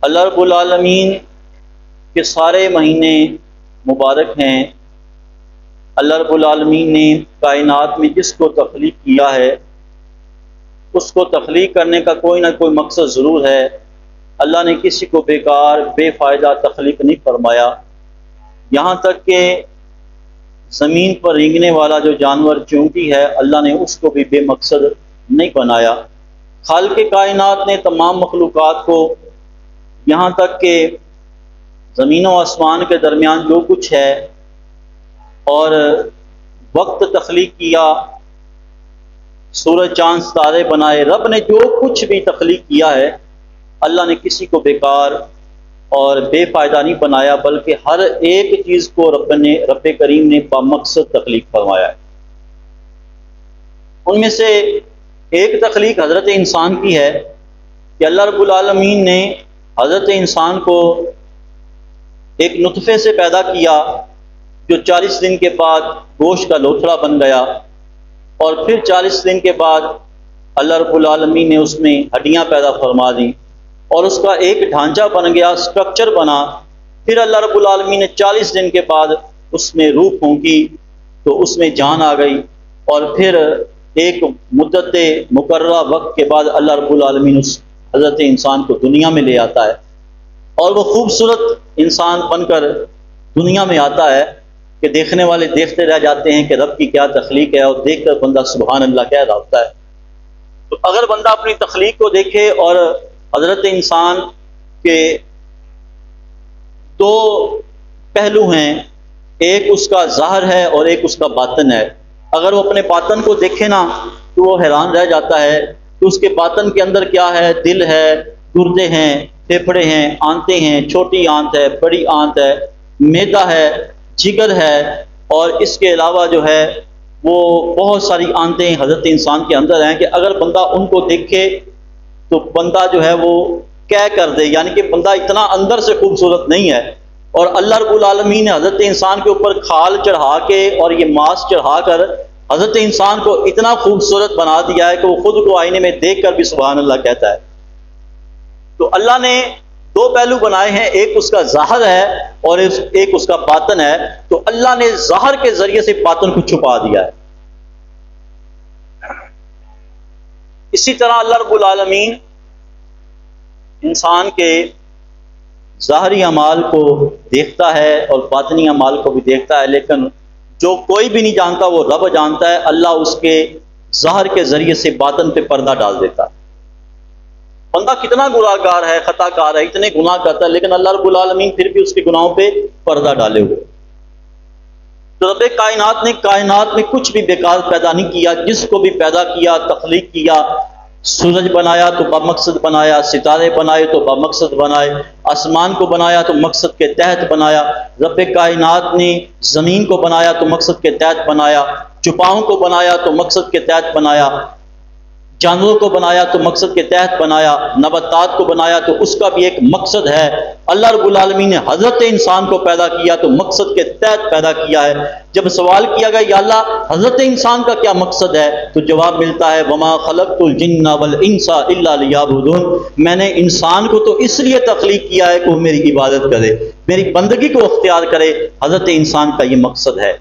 اللہ رب العالمین کے سارے مہینے مبارک ہیں۔ اللہ رب العالمین نے کائنات میں جس کو تخلیق کیا ہے اس کو تخلیق کرنے کا کوئی نہ کوئی مقصد ضرور ہے۔ اللہ نے کسی کو بیکار بے فائدہ تخلیق نہیں فرمایا، یہاں تک کہ زمین پر رینگنے والا جو جانور چونٹی ہے اللہ نے اس کو بھی بے مقصد نہیں بنایا۔ خالق کائنات نے تمام مخلوقات کو یہاں تک کہ زمین و آسمان کے درمیان جو کچھ ہے اور وقت تخلیق کیا، سورج چاند ستارے بنائے، رب نے جو کچھ بھی تخلیق کیا ہے اللہ نے کسی کو بیکار اور بے فائدہ نہیں بنایا، بلکہ ہر ایک چیز کو رب کریم نے بامقصد تخلیق فرمایا ہے۔ ان میں سے ایک تخلیق حضرت انسان کی ہے کہ اللہ رب العالمین نے حضرت انسان کو ایک نطفے سے پیدا کیا جو 40 دن کے بعد گوشت کا لوتھڑا بن گیا، اور پھر 40 دن کے بعد اللہ رب العالمین نے اس میں ہڈیاں پیدا فرما دیں اور اس کا ایک ڈھانچہ بن گیا، سٹرکچر بنا۔ پھر اللہ رب العالمین نے 40 دن کے بعد اس میں روح پھونکی تو اس میں جان آ گئی، اور پھر ایک مدت مقررہ وقت کے بعد اللہ رب العالمین اس حضرت انسان کو دنیا میں لے آتا ہے، اور وہ خوبصورت انسان بن کر دنیا میں آتا ہے کہ دیکھنے والے دیکھتے رہ جاتے ہیں کہ رب کی کیا تخلیق ہے، اور دیکھ کر بندہ سبحان اللہ کہہ رہا ہوتا ہے۔ تو اگر بندہ اپنی تخلیق کو دیکھے اور حضرت انسان کے دو پہلو ہیں، ایک اس کا ظاہر ہے اور ایک اس کا باطن ہے، اگر وہ اپنے باطن کو دیکھے نا تو وہ حیران رہ جاتا ہے کہ اس کے باطن کے اندر کیا ہے، دل ہے، گردے ہیں، پھیپھڑے ہیں، آنتیں ہیں، چھوٹی آنت ہے، بڑی آنت ہے، معدہ ہے، جگر ہے، اور اس کے علاوہ جو ہے وہ بہت ساری آنتیں حضرت انسان کے اندر ہیں کہ اگر بندہ ان کو دیکھے تو بندہ جو ہے وہ کہہ کر دے، یعنی کہ بندہ اتنا اندر سے خوبصورت نہیں ہے۔ اور اللہ رب العالمین نے حضرت انسان کے اوپر کھال چڑھا کے اور یہ ماس چڑھا کر حضرت انسان کو اتنا خوبصورت بنا دیا ہے کہ وہ خود کو آئینے میں دیکھ کر بھی سبحان اللہ کہتا ہے۔ تو اللہ نے دو پہلو بنائے ہیں، ایک اس کا ظاہر ہے اور ایک اس کا باطن ہے، تو اللہ نے ظاہر کے ذریعے سے باطن کو چھپا دیا ہے۔ اسی طرح اللہ رب العالمین انسان کے ظاہری اعمال کو دیکھتا ہے اور باطنی اعمال کو بھی دیکھتا ہے، لیکن جو کوئی بھی نہیں جانتا وہ رب جانتا ہے۔ اللہ اس کے ظاہر کے ذریعے سے باطن پہ پردہ ڈال دیتا ہے۔ بندہ کتنا گناہ گار ہے، خطا کار ہے، اتنے گناہ کرتا ہے، لیکن اللہ رب العالمین پھر بھی اس کے گناہوں پہ پردہ ڈالے ہوئے۔ تو رب کائنات میں کچھ بھی بیکار پیدا نہیں کیا، جس کو بھی پیدا کیا، تخلیق کیا، سورج بنایا تو بمقصد بنایا، ستارے بنائے تو بمقصد بنائے، آسمان کو بنایا تو مقصد کے تحت بنایا، رب کائنات نے زمین کو بنایا تو مقصد کے تحت بنایا، چوپاؤں کو بنایا تو مقصد کے تحت بنایا، جانوروں کو بنایا تو مقصد کے تحت بنایا، نباتات کو بنایا تو اس کا بھی ایک مقصد ہے۔ اللہ رب العالمین نے حضرت انسان کو پیدا کیا تو مقصد کے تحت پیدا کیا ہے۔ جب سوال کیا گیا یا اللہ حضرت انسان کا کیا مقصد ہے، تو جواب ملتا ہے وما خلقت الجن والانس الا لیعبدون، میں نے انسان کو تو اس لیے تخلیق کیا ہے کہ وہ میری عبادت کرے، میری بندگی کو اختیار کرے۔ حضرت انسان کا یہ مقصد ہے۔